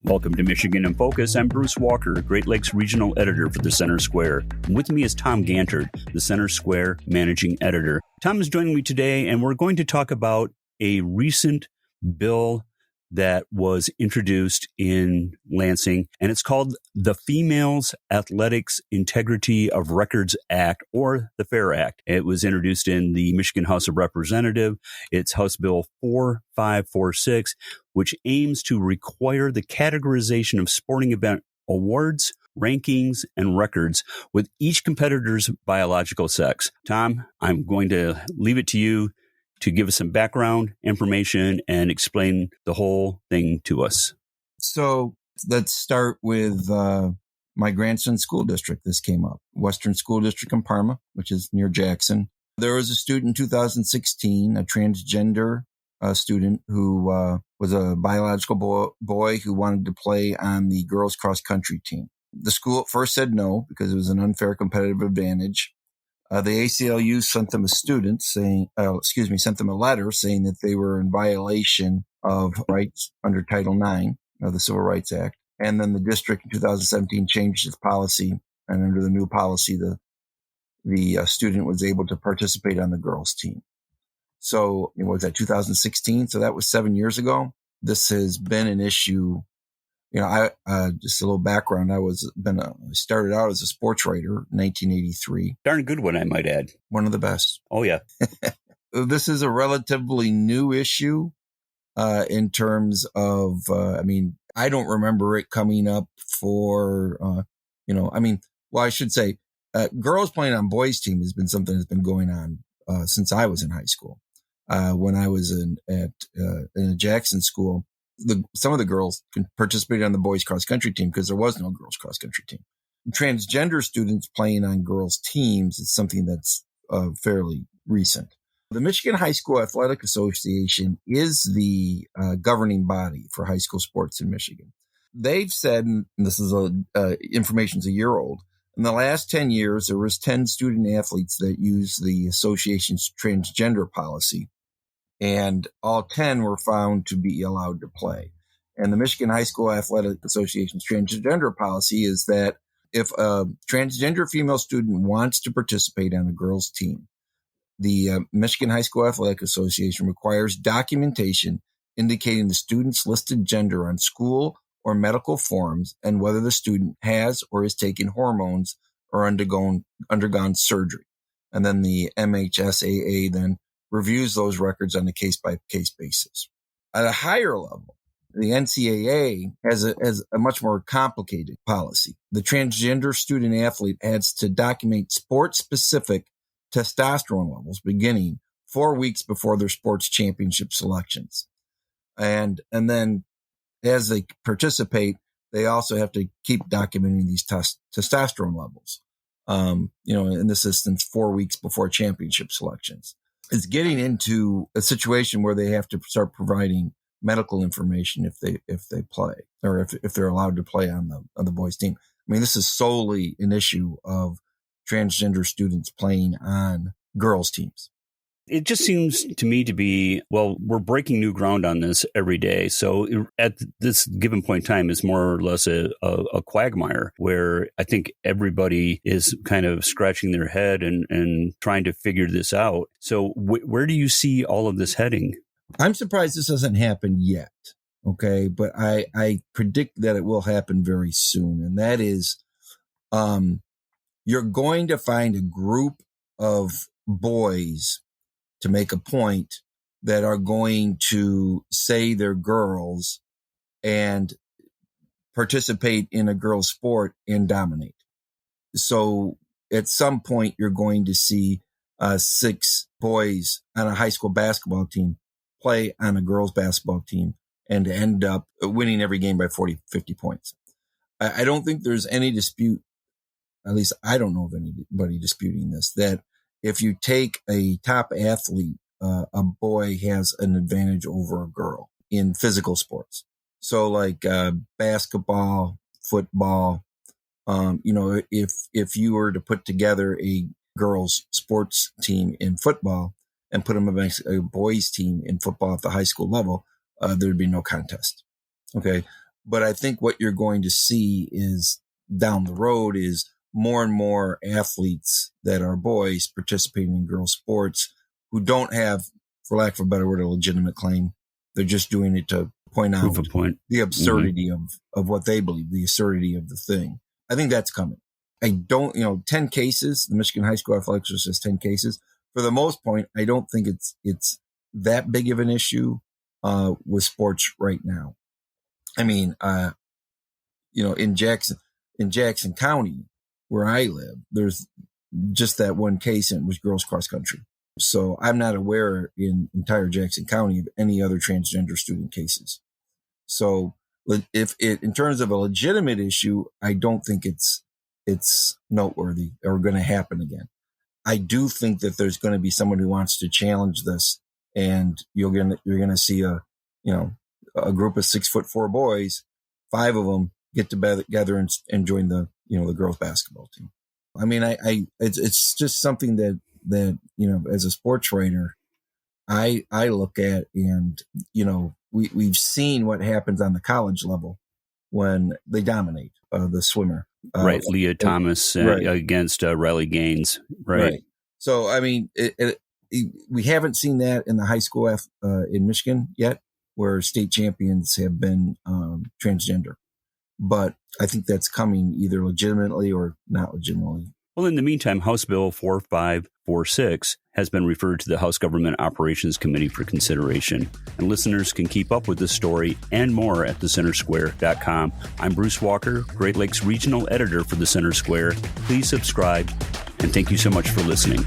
Welcome to Michigan in Focus. I'm Bruce Walker, Great Lakes Regional Editor for the Center Square. With me is Tom Gantert, the Center Square Managing Editor. Tom is joining me today, and we're going to talk about a recent bill that was introduced in Lansing, and it's called the Females Athletics Integrity of Records Act, or the FAIR Act. It was introduced in the Michigan House of Representatives. It's House Bill 4546, which aims to require the categorization of sporting event awards, rankings, and records with each competitor's biological sex. Tom, I'm going to leave it to you to give us some background information and explain the whole thing to us. So let's start with my grandson's school district. This came up, Western School District in Parma, which is near Jackson. There was a student in 2016, a transgender student who was a biological boy who wanted to play on the girls cross country team. The school at first said no because it was an unfair competitive advantage. The ACLU sent them sent them a letter saying that they were in violation of rights under Title IX of the Civil Rights Act. And then the district in 2017 changed its policy. And under the new policy, the student was able to participate on the girls team. So it was 2016. So that was 7 years ago. This has been an issue. You know, just a little background. I started out as a sports writer in 1983. Darn good one, I might add. One of the best. Oh, yeah. This is a relatively new issue in terms of, I don't remember it coming up for, I should say girls playing on boys' team has been something that's been going on since I was in high school. When I was in a Jackson school, some of the girls participated on the boys cross country team because there was no girls cross country team. Transgender students playing on girls teams is something that's fairly recent. The Michigan High School Athletic Association is the governing body for high school sports in Michigan. They've said, and this is information's a year old, in the last 10 years, there was 10 student athletes that used the association's transgender policy. And all 10 were found to be allowed to play. And the Michigan High School Athletic Association's transgender policy is that if a transgender female student wants to participate on a girls' team, the Michigan High School Athletic Association requires documentation indicating the student's listed gender on school or medical forms and whether the student has or is taking hormones or undergone surgery. And then the MHSAA then reviews those records on a case-by-case basis. At a higher level, the NCAA has a much more complicated policy. The transgender student athlete has to document sport-specific testosterone levels beginning 4 weeks before their sports championship selections. And then as they participate, they also have to keep documenting these testosterone levels. In this instance, 4 weeks before championship selections. It's getting into a situation where they have to start providing medical information if they play or if they're allowed to play on the boys' team. I mean, this is solely an issue of transgender students playing on girls' teams. It just seems to me to be, we're breaking new ground on this every day. So at this given point in time, it's more or less a quagmire where I think everybody is kind of scratching their head and trying to figure this out. So where do you see all of this heading? I'm surprised this hasn't happened yet. Okay. But I predict that it will happen very soon. And that is, you're going to find a group of boys to make a point that are going to say they're girls and participate in a girls' sport and dominate. So at some point, you're going to see 6 boys on a high school basketball team play on a girls' basketball team and end up winning every game by 40, 50 points. I don't think there's any dispute, at least I don't know of anybody disputing this, that if you take a top athlete, a boy has an advantage over a girl in physical sports. So like basketball, football, if you were to put together a girls sports team in football and put them against a boys team in football at the high school level, there'd be no contest. Okay. But I think what you're going to see is down the road is more and more athletes that are boys participating in girls sports who don't have, for lack of a better word, a legitimate claim. They're just doing it to point out the absurdity of what they believe, the absurdity of the thing. I think that's coming. I don't, 10 cases, the Michigan High School Athletics says 10 cases. For the most part, I don't think it's that big of an issue with sports right now. I mean, in Jackson County, where I live, there's just that one case, and it was girls cross country. So I'm not aware in entire Jackson County of any other transgender student cases. So if in terms of a legitimate issue, I don't think it's noteworthy or going to happen again. I do think that there's going to be someone who wants to challenge this, and you're going to see a group of 6'4" boys, 5 of them get together and join the girls basketball team. I mean, it's just something that as a sports writer, I look at, and we've seen what happens on the college level when they dominate the swimmer. Right, Leah Thomas against Riley Gaines. Right. So I mean, we haven't seen that in the high school in Michigan yet, where state champions have been transgender. But I think that's coming either legitimately or not legitimately. Well, in the meantime, House Bill 4546 has been referred to the House Government Operations Committee for consideration. And listeners can keep up with this story and more at thecentersquare.com. I'm Bruce Walker, Great Lakes Regional Editor for The Center Square. Please subscribe, and thank you so much for listening.